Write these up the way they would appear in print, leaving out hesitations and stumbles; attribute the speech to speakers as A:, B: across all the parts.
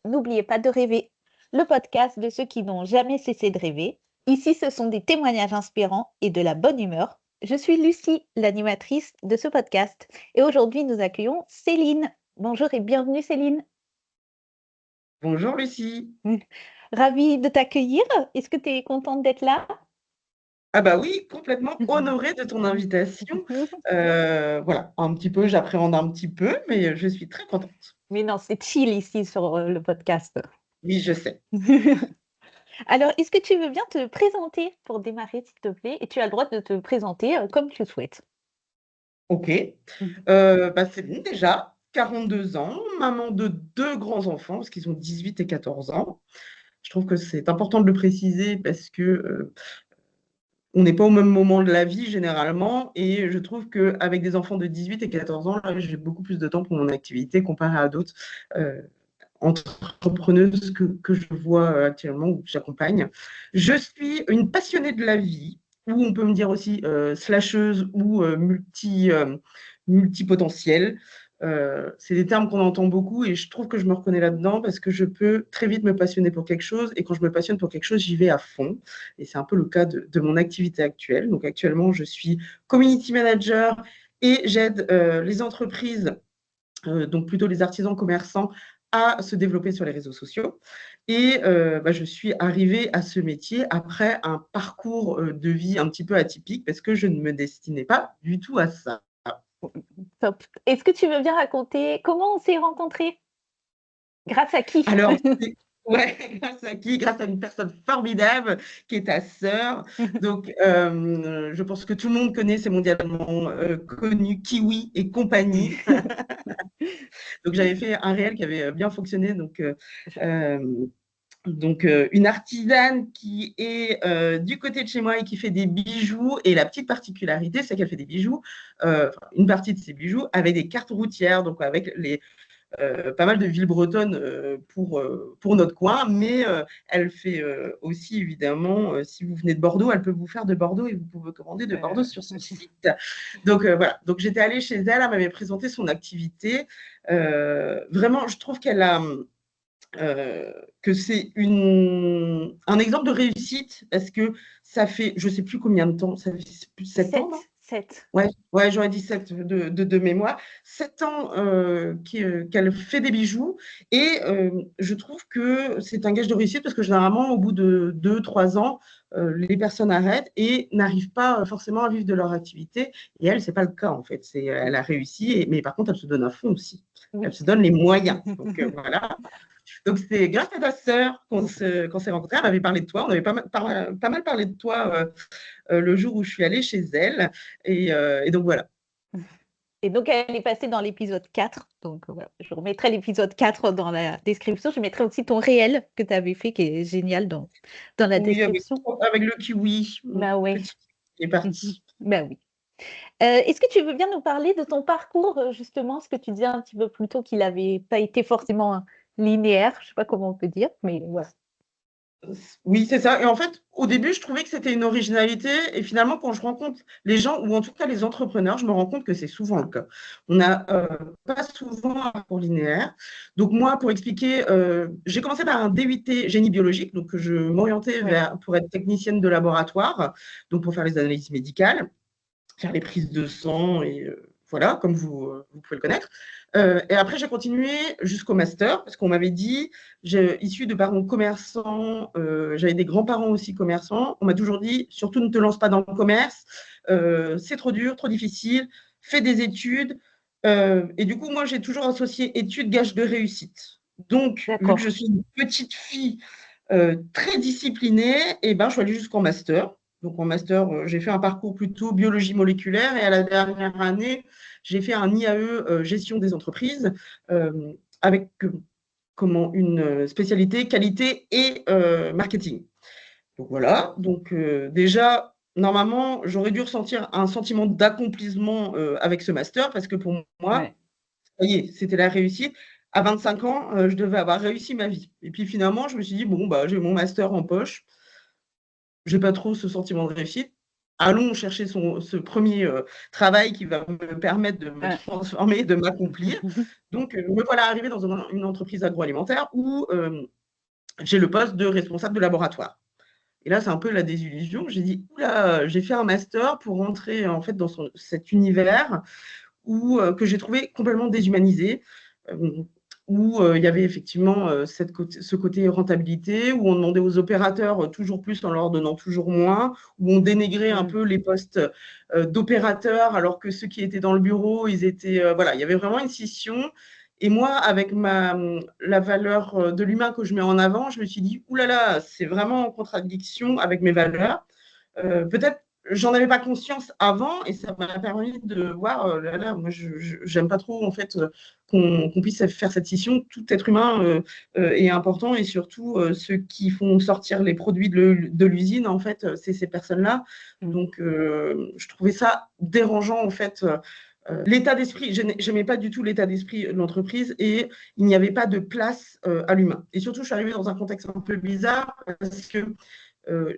A: N'oubliez pas de rêver, le podcast de ceux qui n'ont jamais cessé de rêver. Ici, ce sont des témoignages inspirants et de la bonne humeur. Je suis Lucie, l'animatrice de ce podcast. Et aujourd'hui, nous accueillons Céline. Bonjour et bienvenue Céline.
B: Bonjour Lucie.
A: Ravie de t'accueillir. Est-ce que tu es contente d'être là?
B: Ah bah oui, complètement honorée de ton invitation. Voilà, un petit peu, j'appréhende un petit peu, mais je suis très contente.
A: Mais non, c'est chill ici sur le podcast.
B: Oui, je sais.
A: Alors, est-ce que tu veux bien te présenter pour démarrer, s'il te plaît? Et tu as le droit de te présenter comme tu le souhaites.
B: Ok. Céline, déjà, 42 ans, maman de deux grands-enfants, parce qu'ils ont 18 et 14 ans. Je trouve que c'est important de le préciser parce que on n'est pas au même moment de la vie généralement, et je trouve qu'avec des enfants de 18 et 14 ans, là, j'ai beaucoup plus de temps pour mon activité comparé à d'autres. Euh, Entrepreneuse que je vois actuellement ou que j'accompagne. Je suis une passionnée de la vie, ou on peut me dire aussi slasheuse ou multipotentielle. C'est des termes qu'on entend beaucoup et je trouve que je me reconnais là-dedans parce que je peux très vite me passionner pour quelque chose et quand je me passionne pour quelque chose, j'y vais à fond. Et c'est un peu le cas de mon activité actuelle. Donc actuellement, je suis community manager et j'aide les entreprises donc plutôt les artisans commerçants, à se développer sur les réseaux sociaux. Et je suis arrivée à ce métier après un parcours de vie un petit peu atypique parce que je ne me destinais pas du tout à ça.
A: Top. Est-ce que tu veux bien raconter comment on s'est rencontrés? Grâce à qui?
B: Alors, ouais, grâce à qui? Grâce à une personne formidable qui est ta sœur. Donc, je pense que tout le monde connaît, c'est mondialement connu, Kiwi et compagnie. Donc, j'avais fait un réel qui avait bien fonctionné. Une artisane qui est du côté de chez moi et qui fait des bijoux. Et la petite particularité, c'est qu'elle fait des bijoux, une partie de ses bijoux, avec des cartes routières, donc avec pas mal de villes bretonnes pour notre coin. Mais elle fait aussi, évidemment, si vous venez de Bordeaux, elle peut vous faire de Bordeaux et vous pouvez commander de Bordeaux sur son site. Donc, voilà. Donc, j'étais allée chez elle, elle m'avait présenté son activité. Vraiment, je trouve qu'elle a que c'est un exemple de réussite parce que ça fait, je ne sais plus combien de temps, ça fait plus de 7 ans, non?
A: 7.
B: Ouais, j'aurais dit 7 de mémoire. 7 ans qu'elle fait des bijoux et je trouve que c'est un gage de réussite parce que généralement, au bout de 2, 3 ans, les personnes arrêtent et n'arrivent pas forcément à vivre de leur activité. Et elle, ce n'est pas le cas en fait. Elle a réussi, mais par contre, elle se donne à fond aussi. Elle
A: Oui.
B: se donne les moyens. Donc voilà. Donc, c'est grâce à ta sœur qu'on s'est rencontrés. Elle m'avait parlé de toi. On avait pas mal parlé de toi le jour où je suis allée chez elle. Et donc, voilà.
A: Et donc, elle est passée dans l'épisode 4. Donc, voilà, je remettrai l'épisode 4 dans la description. Je mettrai aussi ton réel que tu avais fait, qui est génial dans la
B: Oui,
A: description.
B: avec le kiwi.
A: Bah oui.
B: Petit, il est parti.
A: Bah oui. Est-ce que tu veux bien nous parler de ton parcours, justement, ce que tu disais un petit peu plus tôt, qu'il n'avait pas été forcément linéaire, je ne sais pas comment on peut dire, mais voilà.
B: Oui, c'est ça. Et en fait, au début, je trouvais que c'était une originalité. Et finalement, quand je rencontre les gens, ou en tout cas les entrepreneurs, je me rends compte que c'est souvent le cas. On n'a pas souvent un parcours linéaire. Donc moi, pour expliquer, j'ai commencé par un DUT génie biologique. Donc je m'orientais
A: Oui.
B: pour être technicienne de laboratoire, donc pour faire les analyses médicales, faire les prises de sang et voilà, comme vous pouvez le connaître. Et après, j'ai continué jusqu'au master parce qu'on m'avait dit, issu de parents commerçants, j'avais des grands-parents aussi commerçants, on m'a toujours dit, surtout ne te lance pas dans le commerce, c'est trop dur, trop difficile, fais des études. Et du coup, moi, j'ai toujours associé études gage de réussite. Donc, vu que je
A: D'accord.
B: suis une petite fille très disciplinée, et ben, je suis allée jusqu'en master. Donc en master, j'ai fait un parcours plutôt biologie moléculaire et à la dernière année, j'ai fait un IAE gestion des entreprises avec comment une spécialité qualité et marketing. Donc voilà, donc déjà, normalement, j'aurais dû ressentir un sentiment d'accomplissement avec ce master parce que pour moi,
A: Ouais.
B: ça y est, c'était la réussite. À 25 ans, je devais avoir réussi ma vie. Et puis finalement, je me suis dit, bon, bah, j'ai mon master en poche, j'ai pas trop ce sentiment de réussite. allons chercher ce premier travail qui va me permettre de me transformer, de m'accomplir. Donc, me voilà arrivée dans une entreprise agroalimentaire où j'ai le poste de responsable de laboratoire. Et là, c'est un peu la désillusion. J'ai dit, oula, j'ai fait un master pour rentrer en fait dans cet univers que j'ai trouvé complètement déshumanisé, où il y avait effectivement ce côté rentabilité, où on demandait aux opérateurs toujours plus en leur donnant toujours moins, où on dénigrait un peu les postes d'opérateurs, alors que ceux qui étaient dans le bureau, ils étaient… voilà, il y avait vraiment une scission. Et moi, avec la valeur de l'humain que je mets en avant, je me suis dit, oulala, c'est vraiment en contradiction avec mes valeurs. Peut-être j'en avais pas conscience avant et ça m'a permis de voir là, là, moi j'aime pas trop en fait qu'on puisse faire cette scission. Tout être humain est important et surtout ceux qui font sortir les produits de l'usine en fait c'est ces personnes-là. Donc je trouvais ça dérangeant en fait. L'état d'esprit, je n'aimais pas du tout l'état d'esprit de l'entreprise et il n'y avait pas de place à l'humain. Et surtout, je suis arrivée dans un contexte un peu bizarre parce que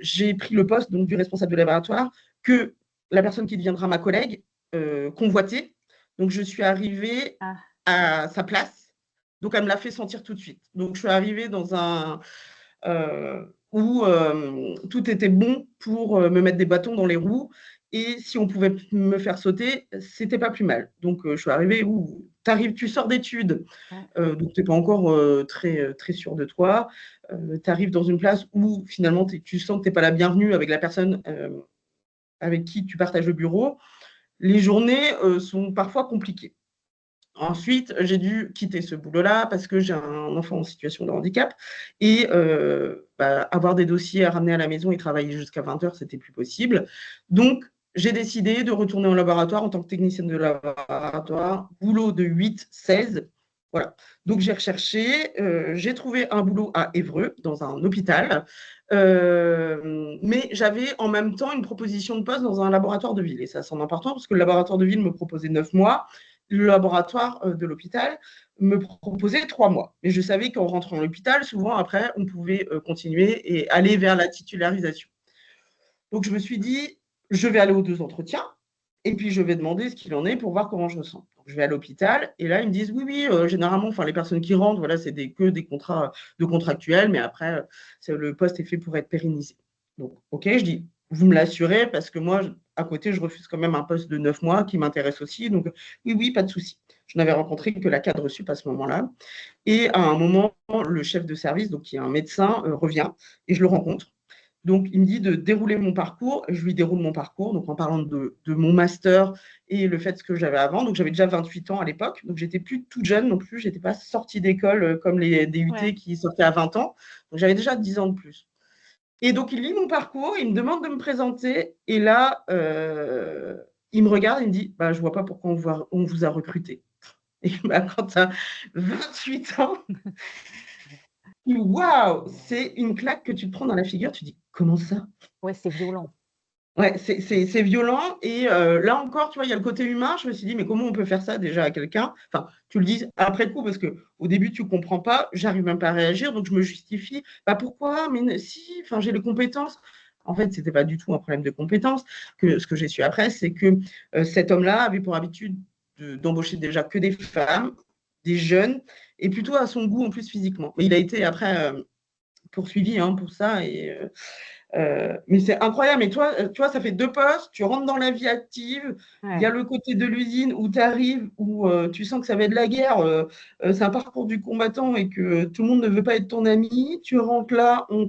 B: j'ai pris le poste donc, du responsable de laboratoire que la personne qui deviendra ma collègue convoitait. Donc, je suis arrivée à sa place. Donc, elle me l'a fait sentir tout de suite. Donc, je suis arrivée dans un… où tout était bon pour me mettre des bâtons dans les roues. Et si on pouvait me faire sauter, c'était pas plus mal. Donc, je suis arrivée où tu sors d'études, donc tu n'es pas encore très sûr de toi. Tu arrives dans une place où finalement tu sens que tu n'es pas la bienvenue avec la personne avec qui tu partages le bureau. Les journées sont parfois compliquées. Ensuite, j'ai dû quitter ce boulot-là parce que j'ai un enfant en situation de handicap et avoir des dossiers à ramener à la maison et travailler jusqu'à 20h, c'était plus possible. Donc, j'ai décidé de retourner au laboratoire en tant que technicienne de laboratoire, boulot de 8-16. Voilà. Donc, j'ai recherché, j'ai trouvé un boulot à Évreux, dans un hôpital, mais j'avais en même temps une proposition de poste dans un laboratoire de ville. Et ça, c'est important parce que le laboratoire de ville me proposait 9 mois. Le laboratoire de l'hôpital me proposait 3 mois. Mais je savais qu'en rentrant à l'hôpital, souvent après, on pouvait continuer et aller vers la titularisation. Donc, je me suis dit, je vais aller aux 2 entretiens et puis je vais demander ce qu'il en est pour voir comment je me sens. Donc, je vais à l'hôpital et là, ils me disent, oui, oui, généralement, les personnes qui rentrent, voilà, c'est que des contrats de contractuels, mais après, le poste est fait pour être pérennisé. Donc, OK, je dis, vous me l'assurez parce que moi, à côté, je refuse quand même un poste de 9 mois qui m'intéresse aussi. Donc, oui, oui, pas de souci. Je n'avais rencontré que la cadre sup à ce moment-là. Et à un moment, le chef de service, donc qui est un médecin, revient et je le rencontre. Donc, il me dit de dérouler mon parcours. Je lui déroule mon parcours, donc en parlant de mon master et le fait que j'avais avant. Donc, j'avais déjà 28 ans à l'époque. Donc, j'étais plus toute jeune non plus. Je n'étais pas sortie d'école comme les DUT qui sortaient à 20 ans. Donc, j'avais déjà 10 ans de plus. Et donc, il lit mon parcours, il me demande de me présenter. Et là, il me regarde, il me dit, je ne vois pas pourquoi on vous a recruté. Et quand tu as 28 ans, waouh, c'est une claque que tu te prends dans la figure. Tu dis, comment ça?
A: Ouais, c'est violent.
B: Ouais, c'est violent. Et là encore, tu vois, il y a le côté humain. Je me suis dit, mais comment on peut faire ça déjà à quelqu'un? Enfin, tu le dis après coup, parce qu'au début, tu ne comprends pas. J'arrive même pas à réagir. Donc, je me justifie. Pourquoi? Mais si, j'ai les compétences. En fait, ce n'était pas du tout un problème de compétences. Ce que j'ai su après, c'est que cet homme-là avait pour habitude d'embaucher déjà que des femmes, des jeunes, et plutôt à son goût en plus physiquement. Mais il a été après poursuivi pour ça. Mais c'est incroyable. Mais toi, tu vois, ça fait 2 postes, tu rentres dans la vie active. Il y a le côté de l'usine où tu arrives, où tu sens que ça va être de la guerre. C'est un parcours du combattant et que tout le monde ne veut pas être ton ami. Tu rentres là, on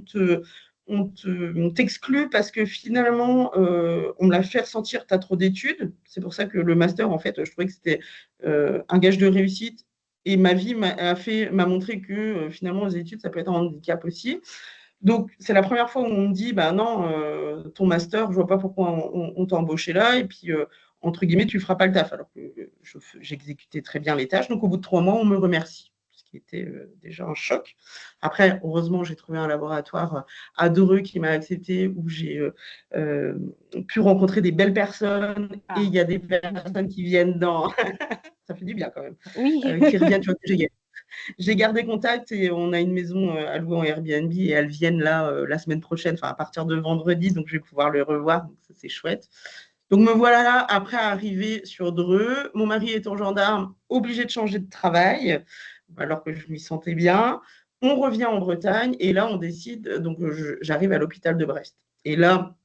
B: t'exclut parce que finalement, on me l'a fait ressentir, tu as trop d'études. C'est pour ça que le master, en fait, je trouvais que c'était un gage de réussite. Et ma vie m'a montré que finalement, les études, ça peut être un handicap aussi. Donc, c'est la première fois où on me dit, non, ton master, je ne vois pas pourquoi on t'a embauché là. Et puis, entre guillemets, tu ne feras pas le taf. Alors que j'exécutais très bien les tâches. Donc, au bout de 3 mois, on me remercie. Ce qui était déjà un choc. Après, heureusement, j'ai trouvé un laboratoire adoreux qui m'a accepté, où j'ai pu rencontrer des belles personnes. Et il y a des belles personnes qui viennent dans… Ça fait du bien quand même.
A: Oui.
B: Qui reviennent, tu vois, que j'ai J'ai gardé contact et on a une maison à louer en Airbnb et elles viennent là la semaine prochaine, enfin à partir de vendredi, donc je vais pouvoir le revoir, donc ça c'est chouette. Donc me voilà là, après arriver sur Dreux. Mon mari étant gendarme, obligé de changer de travail, alors que je m'y sentais bien. On revient en Bretagne et là on décide, donc j'arrive à l'hôpital de Brest. Et là,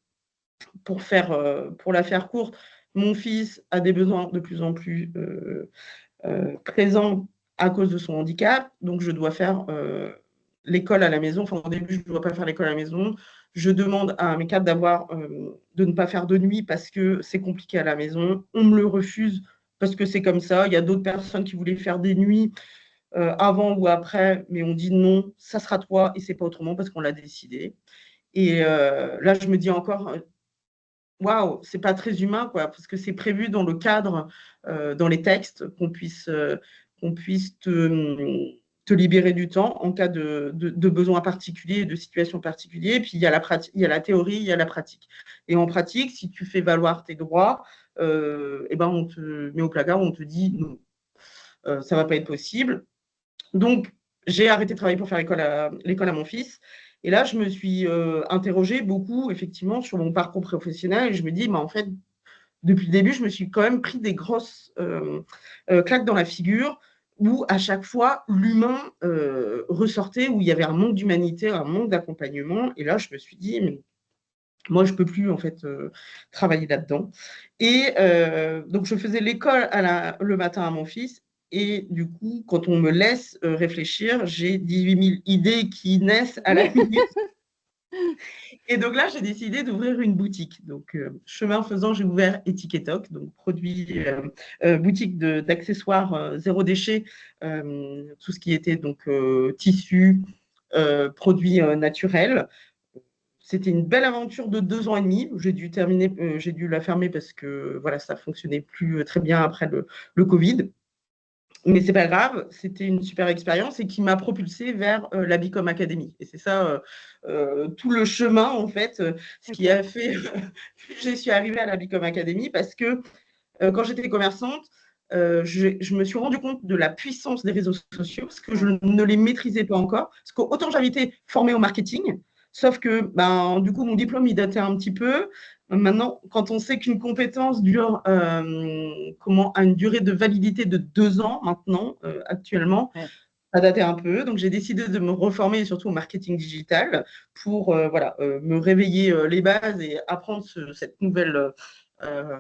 B: pour la faire courte, mon fils a des besoins de plus en plus présents à cause de son handicap. Donc, je dois faire l'école à la maison. Enfin, au début, je ne dois pas faire l'école à la maison. Je demande à mes cadres de ne pas faire de nuit parce que c'est compliqué à la maison. On me le refuse parce que c'est comme ça. Il y a d'autres personnes qui voulaient faire des nuits avant ou après, mais on dit non, ça sera toi et c'est pas autrement parce qu'on l'a décidé. Et là, je me dis encore, waouh, c'est pas très humain, quoi, parce que c'est prévu dans le cadre, dans les textes, qu'on puisse te libérer du temps en cas de besoins particuliers, de situations particulières. Et puis il y a il y a la théorie, il y a la pratique. Et en pratique, si tu fais valoir tes droits, eh ben on te met au placard, on te dit non, ça va pas être possible. Donc, j'ai arrêté de travailler pour faire l'école à mon fils. Et là, je me suis interrogée beaucoup, effectivement, sur mon parcours professionnel. Et je me dis, en fait, depuis le début, je me suis quand même pris des grosses claques dans la figure où, à chaque fois, l'humain ressortait, où il y avait un manque d'humanité, un manque d'accompagnement. Et là, je me suis dit, mais moi, je ne peux plus, en fait, travailler là-dedans. Et donc, je faisais l'école le matin à mon fils. Et du coup, quand on me laisse réfléchir, j'ai 18 000 idées qui naissent à la minute. Et donc là, j'ai décidé d'ouvrir une boutique. Donc, chemin faisant, j'ai ouvert Etiquetoc, donc boutique d'accessoires zéro déchet, tout ce qui était donc tissus, produits naturels. C'était une belle aventure de 2 ans et demi. J'ai dû la fermer parce que voilà, ça fonctionnait plus très bien après le Covid. Mais c'est pas grave, c'était une super expérience et qui m'a propulsée vers la Bicom Academy. Et c'est ça tout le chemin en fait, ce qui a fait que je suis arrivée à la Bicom Academy parce que quand j'étais commerçante, je me suis rendu compte de la puissance des réseaux sociaux parce que je ne les maîtrisais pas encore. Parce qu'autant j'avais été formée au marketing, sauf que du coup, mon diplôme, il datait un petit peu. Maintenant, quand on sait qu'une compétence a une durée de validité de 2 ans maintenant, actuellement, ça datait un peu. Donc, j'ai décidé de me reformer surtout au marketing digital pour me réveiller les bases et apprendre cette nouvelle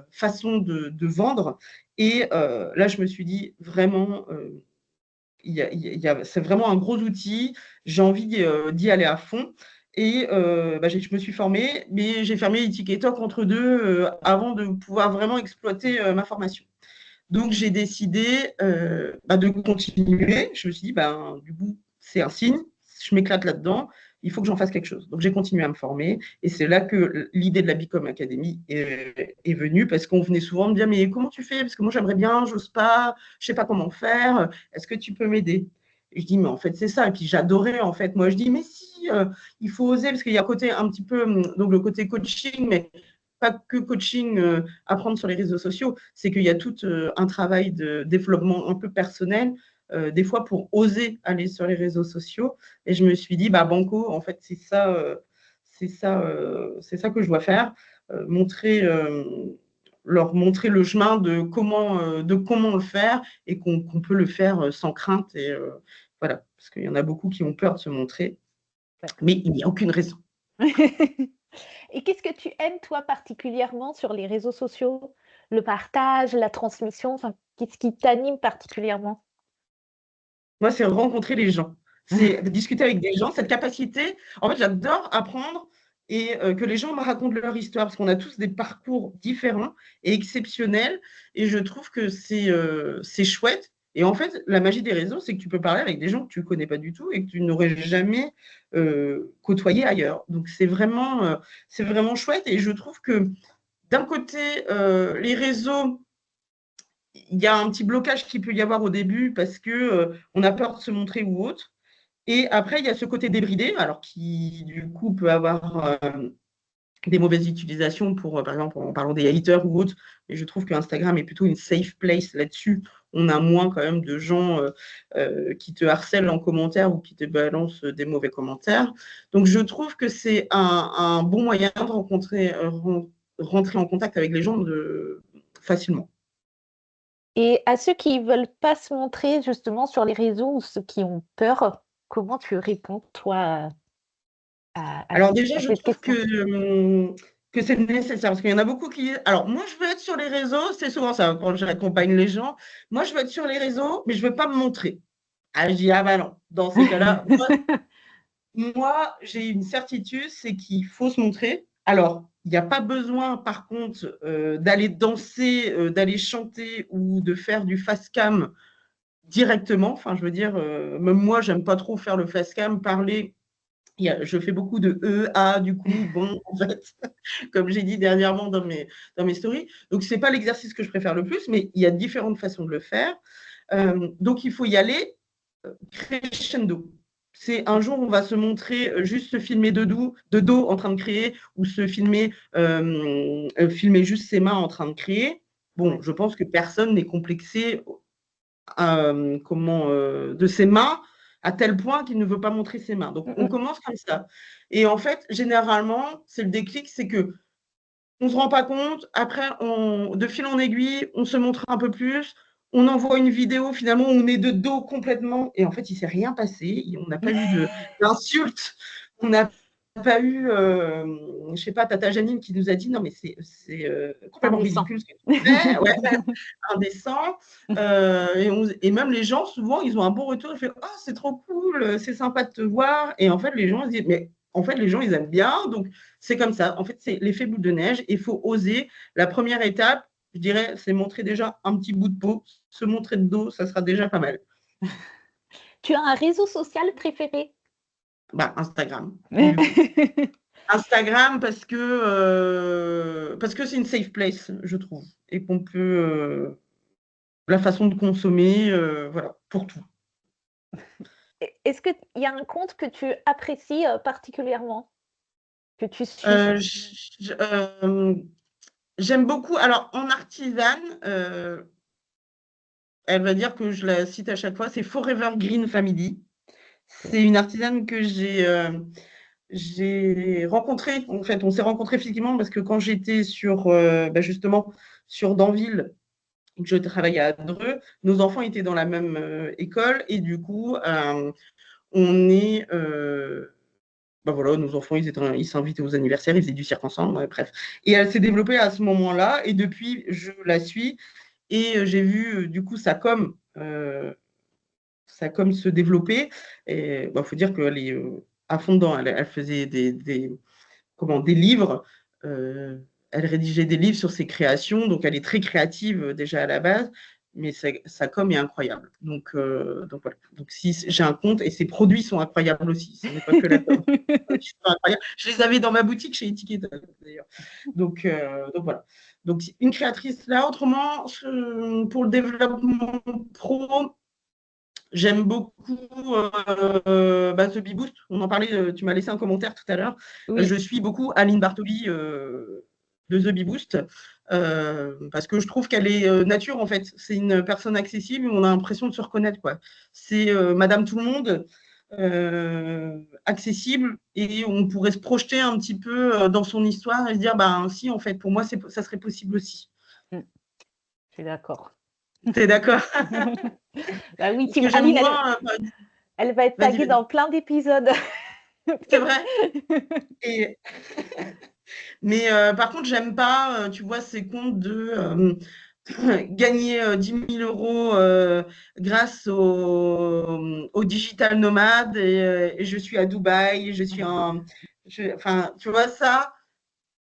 B: façon de vendre. Et là, je me suis dit vraiment, c'est vraiment un gros outil. J'ai envie d'y aller à fond. Et je me suis formée, mais j'ai fermé Etiquetoc entre deux avant de pouvoir vraiment exploiter ma formation. Donc, j'ai décidé de continuer. Je me suis dit, du coup, c'est un signe, je m'éclate là-dedans, il faut que j'en fasse quelque chose. Donc, j'ai continué à me former et c'est là que l'idée de la Bicom Academy est venue parce qu'on venait souvent me dire, mais comment tu fais? Parce que moi, j'aimerais bien, j'ose pas, je sais pas comment faire. Est-ce que tu peux m'aider? Et je dis, mais en fait, c'est ça. Et puis, j'adorais, en fait. Moi, je dis, mais si, il faut oser parce qu'il y a un côté un petit peu, donc le côté coaching, mais pas que coaching, apprendre sur les réseaux sociaux, c'est qu'il y a tout un travail de développement un peu personnel, des fois pour oser aller sur les réseaux sociaux. Et je me suis dit, banco, en fait, c'est ça que je dois faire, leur montrer le chemin de comment le faire et qu'on peut le faire sans crainte. Et voilà, parce qu'il y en a beaucoup qui ont peur de se montrer, mais il n'y a aucune raison.
A: Et qu'est-ce que tu aimes, toi, particulièrement sur les réseaux sociaux? Le partage, la transmission, enfin, qu'est-ce qui t'anime particulièrement?
B: Moi, c'est rencontrer les gens. C'est discuter avec des gens, cette capacité. En fait, j'adore apprendre et que les gens me racontent leur histoire parce qu'on a tous des parcours différents et exceptionnels. Et je trouve que c'est chouette. Et en fait, la magie des réseaux, c'est que tu peux parler avec des gens que tu ne connais pas du tout et que tu n'aurais jamais côtoyé ailleurs. Donc, c'est vraiment chouette. Et je trouve que d'un côté, les réseaux, il y a un petit blocage qui peut y avoir au début parce que on a peur de se montrer ou autre. Et après, il y a ce côté débridé, alors qui du coup peut avoir des mauvaises utilisations pour, par exemple, en parlant des haters ou autres. Et je trouve qu'Instagram est plutôt une safe place là-dessus. On a moins quand même de gens qui te harcèlent en commentaire ou qui te balancent des mauvais commentaires. Donc, je trouve que c'est un bon moyen de rentrer en contact avec les gens facilement.
A: Et à ceux qui veulent pas se montrer justement sur les réseaux ou ceux qui ont peur, comment tu réponds toi
B: Alors déjà,
A: à
B: je
A: cette
B: trouve
A: question?
B: que c'est nécessaire parce qu'il y en a beaucoup qui disent, alors moi, je veux être sur les réseaux, c'est souvent ça quand j'accompagne les gens. Moi, je veux être sur les réseaux, mais je ne veux pas me montrer. Ah, je dis, ah bah non, dans ces cas-là, moi j'ai une certitude, c'est qu'il faut se montrer. Alors, il n'y a pas besoin, par contre, d'aller danser, d'aller chanter ou de faire du fast cam directement. Enfin, je veux dire, même moi, j'aime pas trop faire le fast cam, parler. Je fais beaucoup de A, du coup, bon, en fait, comme j'ai dit dernièrement dans mes stories. Donc, ce n'est pas l'exercice que je préfère le plus, mais il y a différentes façons de le faire. Donc, il faut y aller crescendo. C'est un jour, on va se montrer, juste se filmer de dos en train de créer, ou se filmer, filmer juste ses mains en train de créer. Bon, je pense que personne n'est complexé de ses mains à tel point qu'il ne veut pas montrer ses mains. Donc, on commence comme ça. Et en fait, généralement, c'est le déclic, c'est que on ne se rend pas compte. Après, de fil en aiguille, on se montre un peu plus. On envoie une vidéo, finalement, on est de dos complètement. Et en fait, il ne s'est rien passé. On n'a pas eu d'insultes. On n'a pas eu, je ne sais pas, Tata Janine qui nous a dit non, mais c'est complètement
A: Indécent.
B: ridicule ce que tu fais. Ouais, indécent. Et même les gens, souvent, ils ont un bon retour. Ils font oh, c'est trop cool, c'est sympa de te voir. Et en fait, les gens se disent mais en fait, les gens, ils aiment bien. Donc, c'est comme ça. En fait, c'est l'effet boule de neige. Il faut oser. La première étape, je dirais, c'est montrer déjà un petit bout de peau. Se montrer de dos, ça sera déjà pas mal.
A: Tu as un réseau social préféré?
B: Bah, Instagram, du coup. Instagram parce que c'est une safe place, je trouve. Et qu'on peut... la façon de consommer, voilà, pour tout.
A: Est-ce qu'il y a un compte que tu apprécies particulièrement, que tu suis?
B: J'aime beaucoup. Alors, en artisane, elle va dire que je la cite à chaque fois, c'est Forever Green Family. C'est une artisane que j'ai rencontrée. En fait, on s'est rencontrés physiquement parce que quand j'étais justement sur Danville, que je travaillais à Dreux, nos enfants étaient dans la même école et du coup, on est voilà, nos enfants, ils s'invitaient aux anniversaires, ils faisaient du cirque ensemble, bref. Et elle s'est développée à ce moment-là, et depuis, je la suis, et j'ai vu, du coup, sa com se développer. Et faut dire qu'elle est à fond dedans. Elle faisait des livres, elle rédigeait des livres sur ses créations, donc elle est très créative déjà à la base, mais sa com est incroyable. Donc voilà. Donc si j'ai un compte, et ses produits sont incroyables aussi, ce n'est pas que la com. Je les avais dans ma boutique chez Etiqueta d'ailleurs. Donc voilà. Donc une créatrice là. Autrement, pour le développement pro, j'aime beaucoup The Bee Boost. On en parlait, tu m'as laissé un commentaire tout à l'heure.
A: Oui.
B: Je suis beaucoup Aline Bartoli de The Bee Boost parce que je trouve qu'elle est nature en fait. C'est une personne accessible, on a l'impression de se reconnaître, quoi. C'est Madame Tout le Monde, accessible, et on pourrait se projeter un petit peu dans son histoire et se dire si, en fait, pour moi, ça serait possible aussi.
A: Je suis d'accord.
B: T'es d'accord?
A: Bah oui,
B: Parce que j'aime
A: Aline,
B: moins.
A: elle va être
B: Vas-y,
A: taguée
B: vas-y.
A: dans plein d'épisodes.
B: C'est vrai. Et Mais par contre, j'aime pas, tu vois, ces comptes de gagner 10 000 euros grâce au digital nomade, et je suis à Dubaï, enfin, tu vois, ça,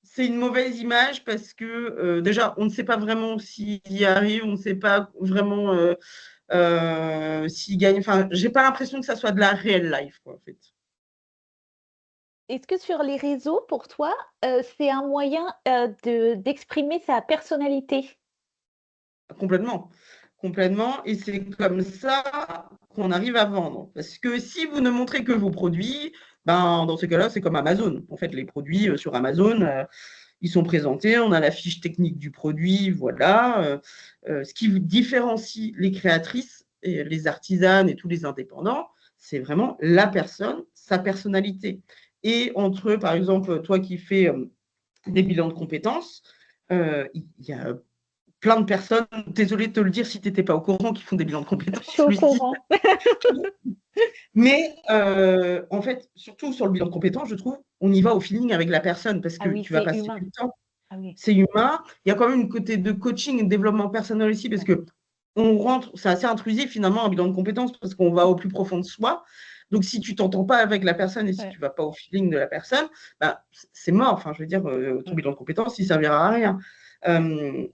B: c'est une mauvaise image parce que déjà, on ne sait pas vraiment s'il y arrive, on ne sait pas vraiment s'il gagne. Enfin, j'ai pas l'impression que ça soit de la real life, quoi, en fait.
A: Est-ce que sur les réseaux, pour toi, c'est un moyen, d'exprimer sa personnalité?
B: Complètement, complètement. Et c'est comme ça qu'on arrive à vendre. Parce que si vous ne montrez que vos produits, Ben, dans ce cas-là, c'est comme Amazon. En fait, les produits sur Amazon, ils sont présentés, on a la fiche technique du produit, voilà. Ce qui différencie les créatrices, et les artisanes et tous les indépendants, c'est vraiment la personne, sa personnalité. Et entre, par exemple, toi qui fais des bilans de compétences, il y a plein de personnes, désolé de te le dire si tu n'étais pas au courant, qui font des bilans de
A: Je suis
B: compétences,
A: au
B: Lucie.
A: courant.
B: Mais en fait, surtout sur le bilan de compétences, je trouve, on y va au feeling avec la personne parce
A: Ah
B: que
A: oui,
B: tu vas
A: c'est
B: passer
A: humain.
B: du temps.
A: Ah oui.
B: C'est humain. Il y a quand même une côté de coaching et de développement personnel aussi parce
A: Ouais.
B: que on rentre, c'est assez intrusif finalement un bilan de compétences parce qu'on va au plus profond de soi. Donc si tu t'entends pas avec la personne et si
A: Ouais.
B: tu vas pas au feeling de la personne, bah, c'est mort. Enfin, je veux dire, ton
A: Mm.
B: bilan de compétences, il servira à rien.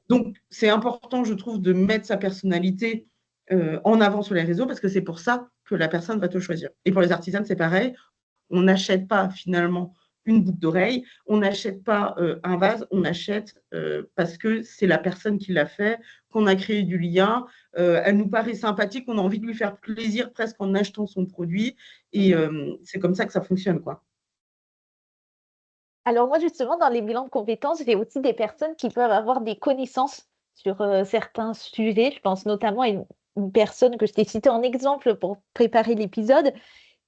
B: Donc c'est important, je trouve, de mettre sa personnalité en avant sur les réseaux parce que c'est pour ça que la personne va te choisir. Et pour les artisans, c'est pareil. On n'achète pas finalement une boucle d'oreille, on n'achète pas un vase, on achète parce que c'est la personne qui l'a fait, qu'on a créé du lien, elle nous paraît sympathique, on a envie de lui faire plaisir presque en achetant son produit, et c'est comme ça que ça fonctionne, quoi.
A: Alors moi, justement, dans les bilans de compétences, j'ai aussi des personnes qui peuvent avoir des connaissances sur certains sujets. Je pense notamment à une personne que je t'ai citée en exemple pour préparer l'épisode,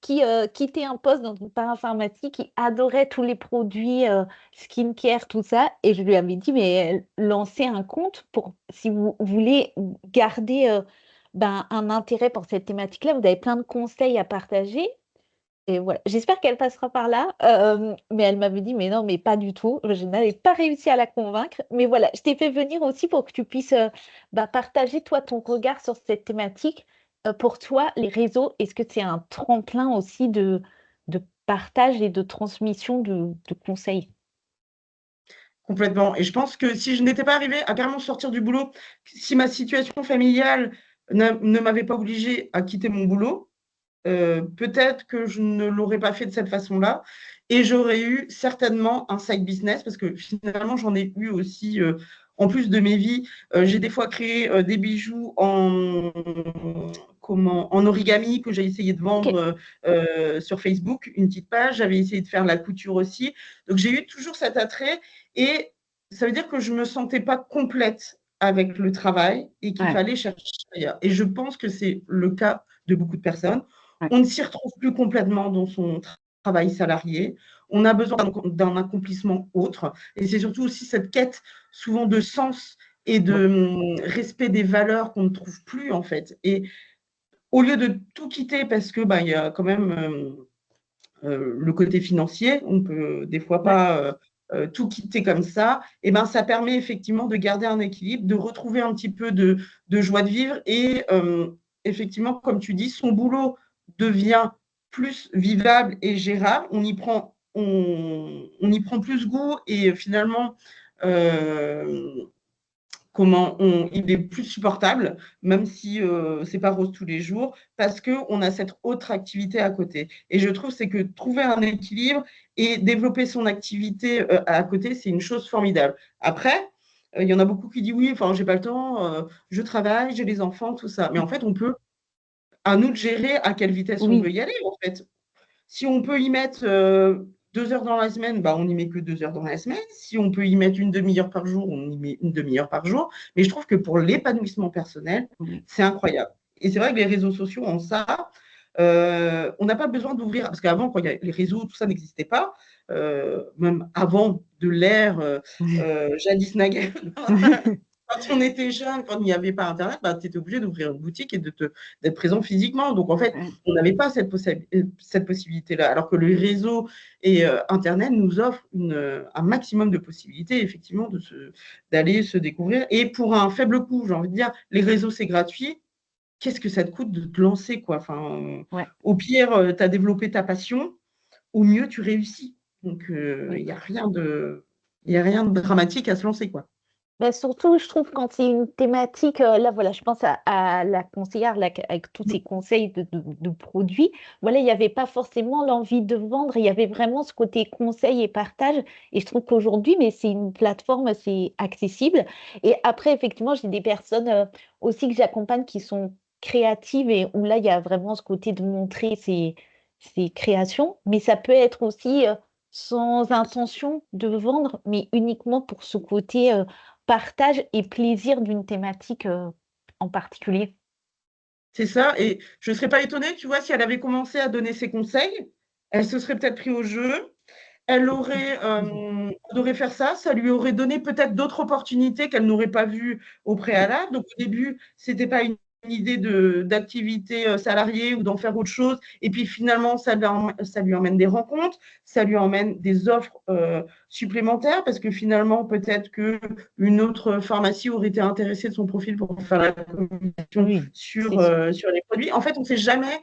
A: qui quittait un poste dans une parainformatique, qui adorait tous les produits skincare, tout ça. Et je lui avais dit, mais lancez un compte pour, si vous voulez garder ben, un intérêt pour cette thématique-là, vous avez plein de conseils à partager. Et voilà, j'espère qu'elle passera par là, mais elle m'avait dit: «Mais non, mais pas du tout». Je n'avais pas réussi à la convaincre, mais voilà, je t'ai fait venir aussi pour que tu puisses, bah, partager toi ton regard sur cette thématique. Pour toi, les réseaux, est-ce que c'est un tremplin aussi de partage et de transmission de conseils?
B: Complètement. Et je pense que si je n'étais pas arrivée à carrément sortir du boulot, si ma situation familiale ne m'avait pas obligée à quitter mon boulot, peut-être que je ne l'aurais pas fait de cette façon-là et j'aurais eu certainement un side business parce que finalement, j'en ai eu aussi, en plus de mes vies. J'ai des fois créé des bijoux en origami que j'ai essayé de
A: OK.
B: vendre sur Facebook, une petite page. J'avais essayé de faire la couture aussi. Donc, j'ai eu toujours cet attrait et ça veut dire que je ne me sentais pas complète avec le travail et qu'il
A: Ouais,
B: fallait chercher ailleurs. Et je pense que c'est le cas de beaucoup de personnes.
A: ouais.
B: On ne s'y retrouve plus complètement dans son travail salarié. On a besoin d'un accomplissement autre. Et c'est surtout aussi cette quête souvent de sens et de respect des valeurs qu'on ne trouve plus en fait. Et au lieu de tout quitter parce que bah, il y a quand même le côté financier, on peut des fois
A: Ouais.
B: pas tout quitter comme ça, et ben ça permet effectivement de garder un équilibre, de retrouver un petit peu de joie de vivre et effectivement, comme tu dis, son boulot devient plus vivable et gérable, on y prend plus goût et finalement euh, il est plus supportable, même si c'est pas rose tous les jours, parce qu'on a cette autre activité à côté. Et je trouve c'est que trouver un équilibre et développer son activité à côté, c'est une chose formidable. Après, il y en a beaucoup qui disent oui, enfin, j'ai pas le temps, je travaille, j'ai les enfants, tout ça. Mais en fait, à nous de gérer à quelle vitesse on veut
A: Oui,
B: y aller, en fait. Si on peut y mettre 2 heures dans la semaine, bah, on n'y met que 2 heures dans la semaine. Si on peut y mettre une demi-heure par jour, on y met une demi-heure par jour. Mais je trouve que pour l'épanouissement personnel,
A: oui.
B: c'est incroyable. Et c'est vrai que les réseaux sociaux ont ça. On n'a pas besoin d'ouvrir, parce qu'avant, quand les réseaux, tout ça n'existait pas, même avant de l'ère jadis naguère, quand on était jeune, quand il n'y avait pas Internet, bah, tu étais obligé d'ouvrir une boutique et d'être présent physiquement. Donc, en fait,
A: Ouais.
B: on n'avait pas cette possibilité-là. Alors que le réseau et Internet nous offrent un maximum de possibilités, effectivement, d'aller se découvrir. Et pour un faible coût, j'ai envie de dire, les réseaux, c'est gratuit. Qu'est-ce que ça te coûte de te lancer, quoi? Enfin,
A: Ouais.
B: au pire, tu as développé ta passion, au mieux, tu réussis. Donc, il
A: Oui.
B: n'y a rien il y a rien de dramatique à se lancer, quoi.
A: Bah, surtout, je trouve quand c'est une thématique, là, voilà, je pense à la conseillère là, avec tous ces conseils de produits. Voilà, il n'y avait pas forcément l'envie de vendre, il y avait vraiment ce côté conseil et partage. Et je trouve qu'aujourd'hui, mais c'est une plateforme assez accessible. Et après, effectivement, j'ai des personnes aussi que j'accompagne qui sont créatives et où là, il y a vraiment ce côté de montrer ses créations, mais ça peut être aussi sans intention de vendre, mais uniquement pour ce côté partage et plaisir d'une thématique en particulier.
B: C'est ça. Et je ne serais pas étonnée, tu vois, si elle avait commencé à donner ses conseils, elle se serait peut-être pris au jeu. Elle aurait adoré faire ça. Ça lui aurait donné peut-être d'autres opportunités qu'elle n'aurait pas vues au préalable. Donc, au début, ce n'était pas une idée d'activité salariée ou d'en faire autre chose. Et puis, finalement, ça lui emmène des rencontres, ça lui emmène des offres supplémentaires parce que finalement, peut-être qu'une autre pharmacie aurait été intéressée de son profil pour faire la communication
A: Oui,
B: sur,
A: c'est sûr.
B: sur les produits. En fait, on ne sait jamais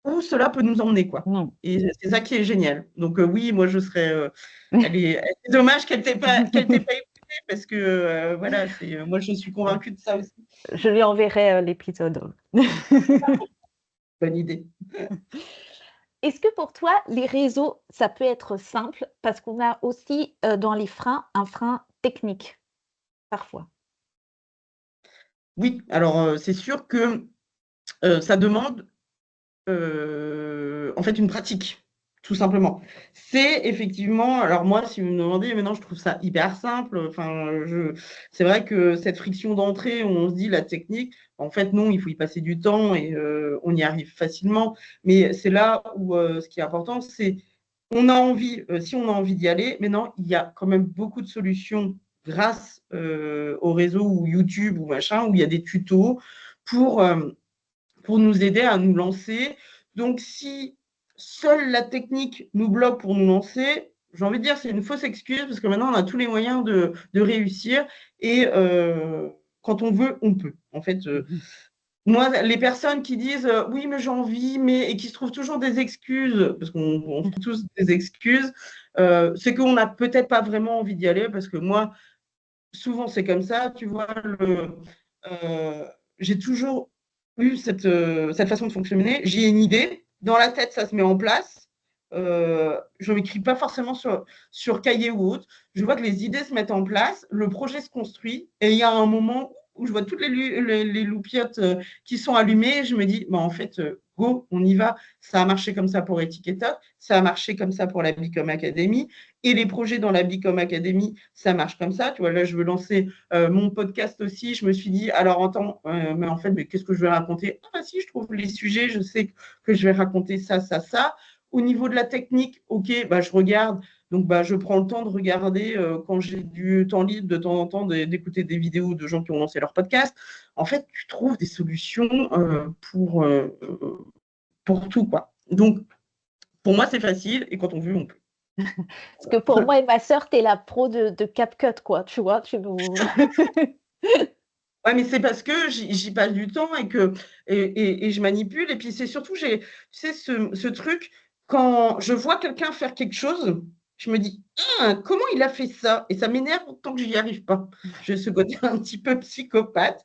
B: où cela peut nous emmener, quoi.
A: Non.
B: Et c'est ça qui est génial. Donc oui, moi je serais. C'est dommage qu'elle t'ait pas écoutée parce que voilà, moi je suis convaincue de ça aussi.
A: Je lui enverrai l'épisode.
B: Bonne idée.
A: Est-ce que pour toi, les réseaux, ça peut être simple parce qu'on a aussi dans les freins un frein technique parfois?
B: Oui, alors c'est sûr que ça demande en fait une pratique, tout simplement. C'est effectivement, alors moi, si vous me demandez, maintenant je trouve ça hyper simple. Enfin, c'est vrai que cette friction d'entrée où on se dit la technique, en fait non, il faut y passer du temps et on y arrive facilement. Mais c'est là où ce qui est important, c'est on a envie, si on a envie d'y aller, maintenant il y a quand même beaucoup de solutions grâce au réseau ou YouTube ou machin, où il y a des tutos pour pour nous aider à nous lancer. Donc, si seule la technique nous bloque pour nous lancer, j'ai envie de dire c'est une fausse excuse parce que maintenant, on a tous les moyens de réussir et quand on veut, on peut. En fait, moi, les personnes qui disent oui, mais j'ai envie, mais et qui se trouvent toujours des excuses, parce qu'on se trouve tous des excuses, c'est qu'on n'a peut-être pas vraiment envie d'y aller parce que moi, souvent, c'est comme ça, tu vois, j'ai toujours eu cette façon de fonctionner. J'ai une idée, dans la tête, ça se met en place. Je ne m'écris pas forcément sur cahier ou autre. Je vois que les idées se mettent en place, le projet se construit, et il y a un moment où je vois toutes les loupiottes qui sont allumées, et je me dis, bah, en fait, go, on y va. Ça a marché comme ça pour Etiqueta, ça a marché comme ça pour la Bicom Academy, et les projets dans la Bicom Academy, ça marche comme ça. Tu vois, là, je veux lancer mon podcast aussi. Je me suis dit, alors, attends, mais en fait, mais qu'est-ce que je vais raconter? Ah, bah, si, je trouve les sujets, je sais que je vais raconter ça, ça, ça. Au niveau de la technique, ok, bah, je regarde. Donc, bah, je prends le temps de regarder quand j'ai du temps libre, de temps en temps, d'écouter des vidéos de gens qui ont lancé leur podcast. En fait, tu trouves des solutions pour tout, quoi. Donc, pour moi, c'est facile et quand on veut, on peut.
A: Parce que pour moi et ma sœur, tu es la pro de CapCut, quoi, tu vois? Tu nous
B: Ouais, mais c'est parce que j'y passe du temps et je manipule. Et puis, c'est surtout, tu sais, ce truc, quand je vois quelqu'un faire quelque chose, je me dis, ah, comment il a fait ça? Et ça m'énerve tant que j'y arrive pas. J'ai ce côté un petit peu psychopathe.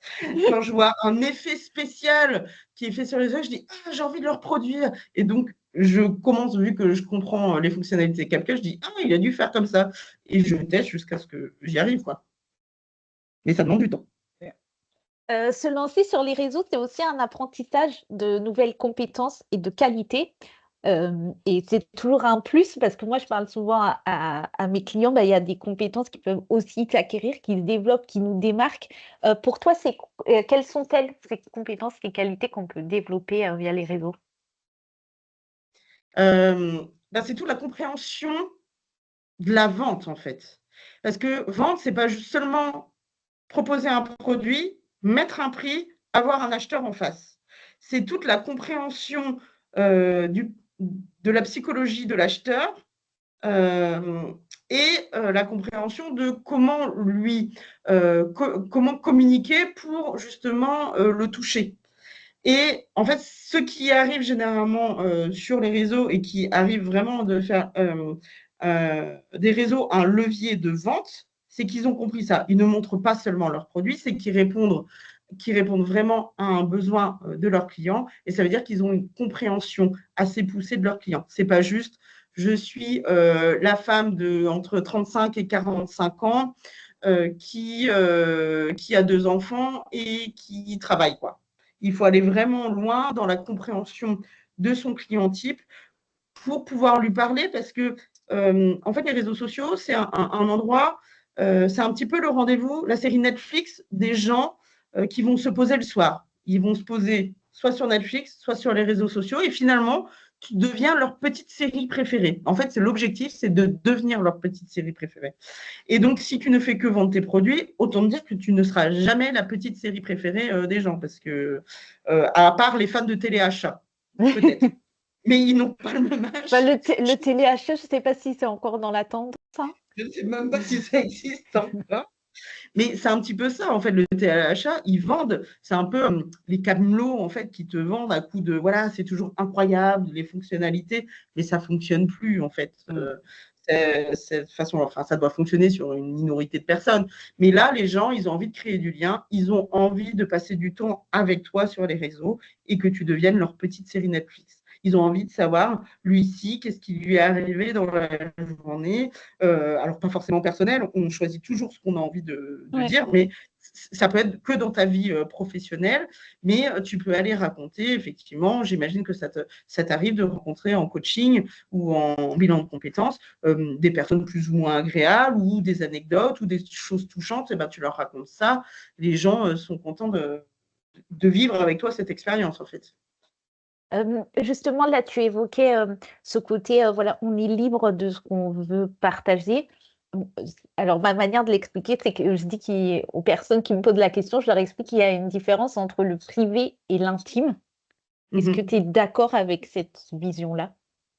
B: Quand je vois un effet spécial qui est fait sur les yeux, je dis, ah, j'ai envie de le reproduire. Et donc, je commence, vu que je comprends les fonctionnalités CapCut, je dis, ah, il a dû faire comme ça. Et je teste jusqu'à ce que j'y arrive, quoi. Mais ça demande du temps.
A: Se lancer sur les réseaux, c'est aussi un apprentissage de nouvelles compétences et de qualité. Et c'est toujours un plus parce que moi, je parle souvent à mes clients, bah, il y a des compétences qui peuvent aussi s'acquérir, qui se développent, qui nous démarquent. Pour toi, quelles sont-elles, ces compétences, ces qualités qu'on peut développer, via les réseaux?
B: Bah, c'est toute la compréhension de la vente, en fait. Parce que vendre, c'est pas juste seulement proposer un produit, mettre un prix, avoir un acheteur en face. C'est toute la compréhension de la psychologie de l'acheteur euh, et la compréhension de comment communiquer pour justement le toucher. Et en fait, ce qui arrive généralement sur les réseaux et qui arrive vraiment de faire des réseaux un levier de vente, c'est qu'ils ont compris ça. Ils ne montrent pas seulement leurs produits, c'est qu'ils répondent vraiment à un besoin de leurs clients. Et ça veut dire qu'ils ont une compréhension assez poussée de leurs clients. C'est pas juste, je suis la femme de entre 35 et 45 ans qui a 2 enfants et qui travaille, quoi. Il faut aller vraiment loin dans la compréhension de son client type pour pouvoir lui parler parce que, en fait, les réseaux sociaux, c'est un endroit, c'est un petit peu le rendez-vous, la série Netflix des gens qui vont se poser le soir. Ils vont se poser soit sur Netflix, soit sur les réseaux sociaux et finalement, tu deviens leur petite série préférée. En fait, c'est l'objectif, c'est de devenir leur petite série préférée. Et donc, si tu ne fais que vendre tes produits, autant dire que tu ne seras jamais la petite série préférée des gens parce que, à part les fans de téléachat, peut-être. Mais ils n'ont pas le même
A: Bah,
B: âge.
A: le téléachat, je ne sais pas si c'est encore dans la tendance, hein.
B: Je ne sais même pas si ça existe encore. Mais c'est un petit peu ça, en fait, le téléachat, ils vendent, c'est un peu les camelots, en fait, qui te vendent à coup de, voilà, c'est toujours incroyable, les fonctionnalités, mais ça ne fonctionne plus, en fait. De toute façon, enfin, ça doit fonctionner sur une minorité de personnes. Mais là, les gens, ils ont envie de créer du lien, ils ont envie de passer du temps avec toi sur les réseaux et que tu deviennes leur petite série Netflix. Ils ont envie de savoir, lui-ci, qu'est-ce qui lui est arrivé dans la journée. Alors, pas forcément personnel, on choisit toujours ce qu'on a envie de
A: Ouais.
B: dire, mais ça peut être que dans ta vie professionnelle, mais tu peux aller raconter, effectivement, j'imagine que ça t'arrive de rencontrer en coaching ou en bilan de compétences des personnes plus ou moins agréables ou des anecdotes ou des choses touchantes, et ben, tu leur racontes ça. Les gens sont contents de vivre avec toi cette expérience, en fait.
A: Justement, là, tu évoquais, ce côté, voilà, on est libre de ce qu'on veut partager. Alors ma manière de l'expliquer, c'est que je dis aux personnes qui me posent la question, je leur explique qu'il y a une différence entre le privé et l'intime. Est-ce que
B: Mhm.
A: tu es d'accord avec cette vision-là?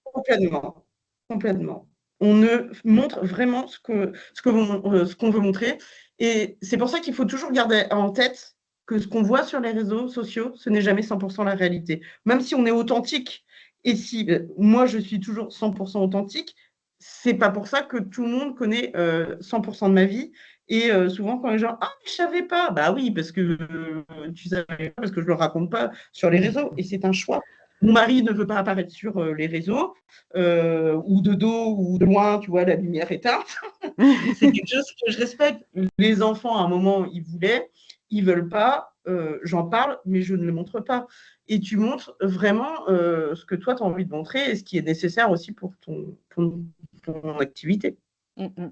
B: Complètement, complètement. On ne montre vraiment ce qu'on veut montrer. Et c'est pour ça qu'il faut toujours garder en tête que ce qu'on voit sur les réseaux sociaux, ce n'est jamais 100% la réalité. Même si on est authentique, et si moi je suis toujours 100% authentique, c'est pas pour ça que tout le monde connaît 100% de ma vie. Et souvent, quand les gens, ah, je savais pas, bah oui, parce que tu savais pas, parce que je le raconte pas sur les réseaux. Et c'est un choix. Mon mari ne veut pas apparaître sur les réseaux, ou de dos ou de loin, tu vois, la lumière éteinte. C'est quelque chose que je respecte. Les enfants, à un moment, ils voulaient, ils veulent pas, j'en parle, mais je ne le montre pas. Et tu montres vraiment ce que toi, tu as envie de montrer et ce qui est nécessaire aussi pour ton activité.
A: Mmh mh.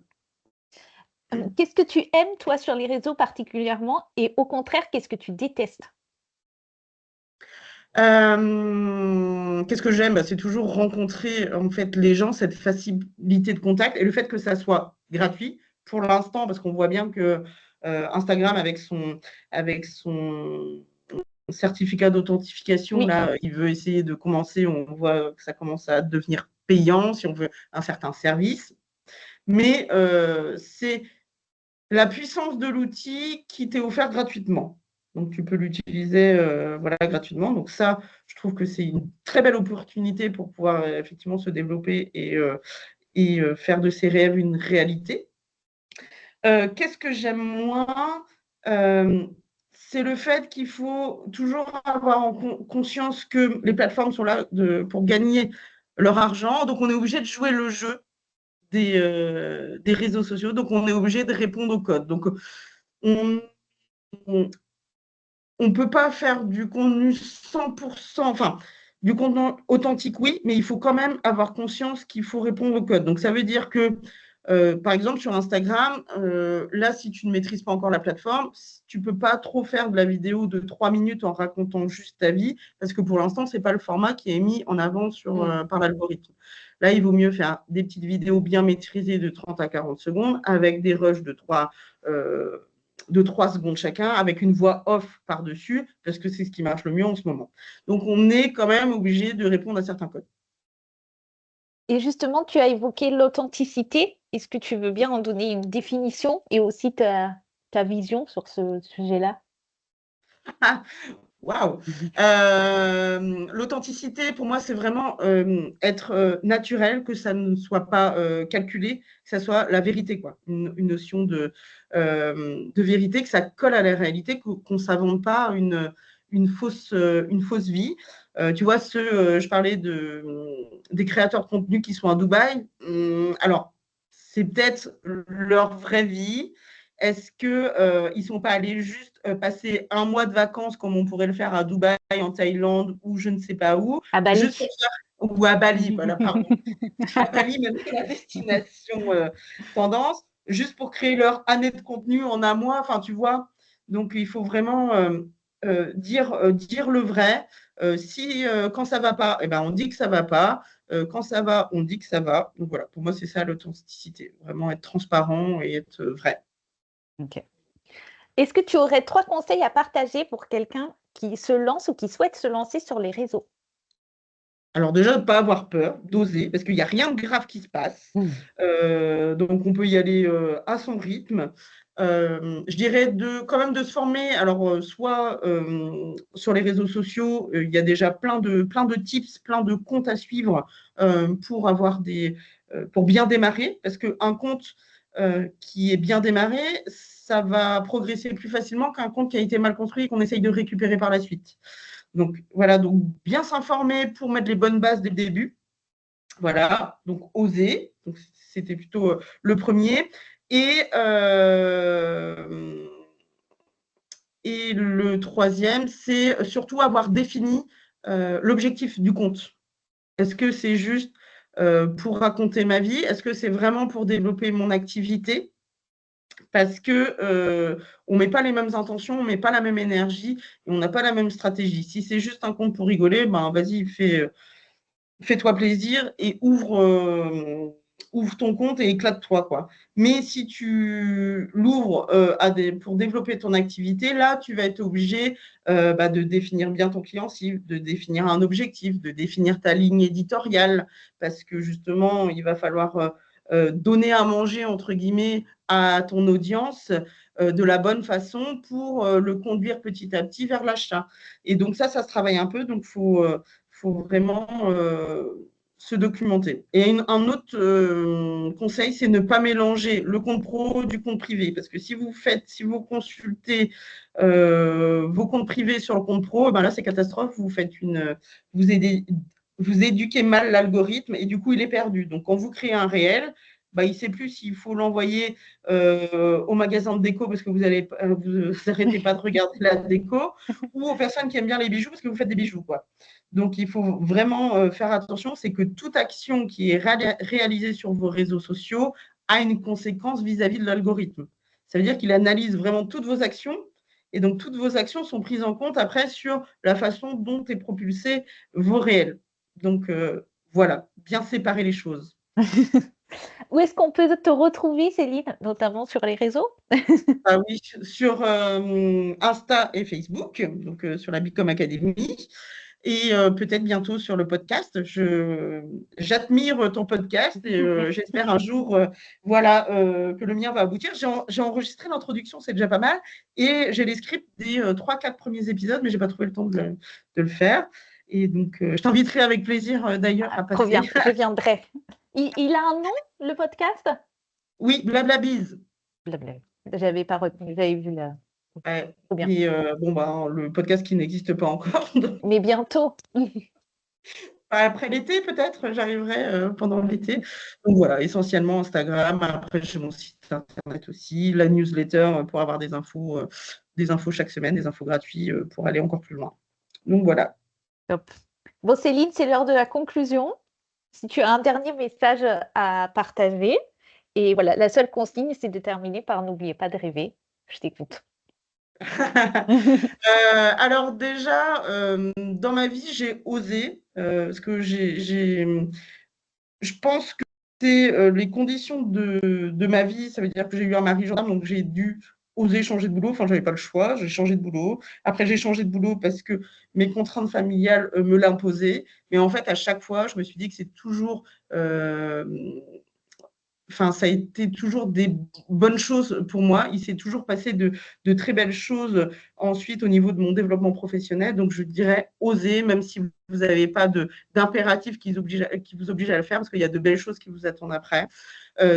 A: Qu'est-ce que tu aimes, toi, sur les réseaux particulièrement et au contraire, qu'est-ce que tu détestes?
B: Qu'est-ce que j'aime? Bah, c'est toujours rencontrer en fait les gens, cette facilité de contact et le fait que ça soit gratuit pour l'instant, parce qu'on voit bien que Instagram avec son certificat d'authentification,
A: Oui.
B: là, il veut essayer de commencer, on voit que ça commence à devenir payant si on veut un certain service. Mais c'est la puissance de l'outil qui t'est offert gratuitement. Donc, tu peux l'utiliser voilà, gratuitement. Donc, ça, je trouve que c'est une très belle opportunité pour pouvoir effectivement se développer et faire de ses rêves une réalité. Qu'est-ce que j'aime moins c'est le fait qu'il faut toujours avoir en conscience que les plateformes sont là pour gagner leur argent. Donc, on est obligé de jouer le jeu des réseaux sociaux. Donc, on est obligé de répondre au code. Donc, on ne peut pas faire du contenu 100%, enfin, du contenu authentique, oui, mais il faut quand même avoir conscience qu'il faut répondre au code. Donc, ça veut dire que, par exemple, sur Instagram, là, si tu ne maîtrises pas encore la plateforme, tu ne peux pas trop faire de la vidéo de 3 minutes en racontant juste ta vie, parce que pour l'instant, ce n'est pas le format qui est mis en avant par l'algorithme. Là, il vaut mieux faire des petites vidéos bien maîtrisées de 30 à 40 secondes avec des rushs de 3 secondes chacun, avec une voix off par-dessus, parce que c'est ce qui marche le mieux en ce moment. Donc, on est quand même obligé de répondre à certains codes.
A: Et justement, tu as évoqué l'authenticité. Est-ce que tu veux bien en donner une définition et aussi ta vision sur ce sujet-là?
B: Waouh! L'authenticité, pour moi, c'est vraiment être naturel, que ça ne soit pas calculé, que ça soit la vérité, quoi. Une notion de vérité, que ça colle à la réalité, qu'on ne s'invente pas une fausse vie. Tu vois, je parlais des créateurs de contenu qui sont à Dubaï. Alors, c'est peut-être leur vraie vie. Est-ce qu'ils ne sont pas allés juste passer un mois de vacances comme on pourrait le faire à Dubaï, en Thaïlande ou je ne sais pas où,
A: À
B: juste
A: Bali.
B: pour faire, ou à Bali, voilà, pardon. À Bali, même c'est la destination tendance, juste pour créer leur année de contenu en un mois, enfin tu vois. Donc il faut vraiment dire le vrai. Quand ça va pas, eh ben, on dit que ça va pas. Quand ça va, on dit que ça va. Donc voilà, pour moi, c'est ça l'authenticité. Vraiment être transparent et être vrai.
A: Ok. Est-ce que tu aurais 3 conseils à partager pour quelqu'un qui se lance ou qui souhaite se lancer sur les réseaux?
B: Alors déjà, de ne pas avoir peur, d'oser, parce qu'il n'y a rien de grave qui se passe. Donc on peut y aller à son rythme. Je dirais quand même de se former. Alors soit sur les réseaux sociaux, il y a déjà plein de tips, plein de comptes à suivre pour bien démarrer, parce qu'un compte qui est bien démarré, ça va progresser plus facilement qu'un compte qui a été mal construit et qu'on essaye de récupérer par la suite. Donc voilà, donc bien s'informer pour mettre les bonnes bases dès le début. Voilà, donc oser. Donc, c'était plutôt le premier. Et, euh, et le troisième, c'est surtout avoir défini l'objectif du compte. Est-ce que c'est juste pour raconter ma vie? Est-ce que c'est vraiment pour développer mon activité? Parce que on met pas les mêmes intentions, on met pas la même énergie et on n'a pas la même stratégie. Si c'est juste un compte pour rigoler, ben vas-y, fais-toi plaisir et ouvre ton compte et éclate-toi, quoi. Mais si tu l'ouvres pour développer ton activité, là, tu vas être obligé de définir bien ton client cible, de définir un objectif, de définir ta ligne éditoriale, parce que justement, il va falloir donner à manger, entre guillemets, à ton audience de la bonne façon pour le conduire petit à petit vers l'achat. Et donc ça se travaille un peu, donc faut vraiment se documenter. Et un autre conseil, c'est ne pas mélanger le compte pro du compte privé. Parce que si vous consultez vos comptes privés sur le compte pro, ben là, c'est catastrophe. Vous, vous éduquez mal l'algorithme et du coup, il est perdu. Donc, quand vous créez un réel, il ne sait plus s'il faut l'envoyer au magasin de déco parce que vous n'arrêtez pas de regarder la déco ou aux personnes qui aiment bien les bijoux parce que vous faites des bijoux, quoi. Donc, il faut vraiment faire attention, c'est que toute action qui est réalisée sur vos réseaux sociaux a une conséquence vis-à-vis de l'algorithme. Ça veut dire qu'il analyse vraiment toutes vos actions et donc toutes vos actions sont prises en compte après sur la façon dont est propulsé vos réels. Donc, voilà, bien séparer les choses.
A: Où est-ce qu'on peut te retrouver, Céline, notamment sur les réseaux?
B: Ah oui, sur Insta et Facebook, donc sur la Bicom Academy. Et peut-être bientôt sur le podcast. J'admire ton podcast et j'espère un jour que le mien va aboutir. J'ai enregistré l'introduction, c'est déjà pas mal. Et j'ai les scripts des 3-4 premiers épisodes, mais je n'ai pas trouvé le temps de le faire. Et donc, je t'inviterai avec plaisir d'ailleurs à
A: Trop bien,
B: passer.
A: je viendrai. Il a un nom, le podcast?
B: Oui, Blablabise.
A: Blablabla. J'avais pas retenu, j'avais vu là.
B: Ouais.
A: Trop bien.
B: Et le podcast qui n'existe pas encore.
A: Mais bientôt.
B: Après l'été, peut-être, j'arriverai pendant l'été. Donc voilà, essentiellement Instagram. Après, j'ai mon site internet aussi, la newsletter pour avoir des infos chaque semaine, des infos gratuites pour aller encore plus loin. Donc voilà.
A: Top. Bon, Céline, c'est l'heure de la conclusion. Si tu as un dernier message à partager, et voilà, la seule consigne, c'est de terminer par n'oubliez pas de rêver. Je t'écoute.
B: Alors déjà, dans ma vie, j'ai osé, parce que je pense que c'est les conditions de ma vie. Ça veut dire que j'ai eu un mari gendarme, donc j'ai dû oser changer de boulot. Enfin, je n'avais pas le choix, j'ai changé de boulot. Après, j'ai changé de boulot parce que mes contraintes familiales me l'imposaient. Mais en fait, à chaque fois, je me suis dit que c'est toujours enfin, ça a été toujours des bonnes choses pour moi. Il s'est toujours passé de très belles choses ensuite au niveau de mon développement professionnel. Donc, je dirais oser, même si vous n'avez pas d'impératif qui vous oblige à le faire, parce qu'il y a de belles choses qui vous attendent après.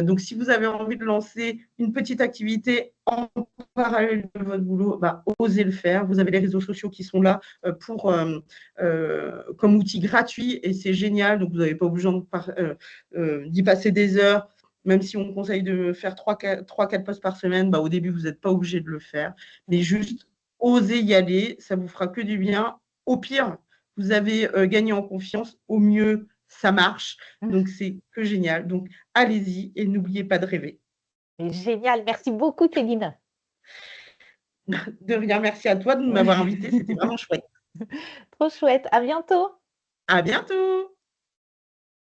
B: Donc, si vous avez envie de lancer une petite activité en parallèle de votre boulot, osez le faire. Vous avez les réseaux sociaux qui sont là comme outil gratuit et c'est génial. Donc, vous n'avez pas besoin d'y passer des heures Même si on conseille de faire 3-4 posts par semaine, bah, au début, vous n'êtes pas obligé de le faire. Mais juste, osez y aller, ça vous fera que du bien. Au pire, vous avez gagné en confiance. Au mieux, ça marche. Donc, c'est que génial. Donc, allez-y et n'oubliez pas de rêver.
A: Génial, merci beaucoup Céline.
B: De rien, merci à toi de m'avoir invité. C'était vraiment chouette.
A: Trop chouette, à bientôt.
B: À bientôt!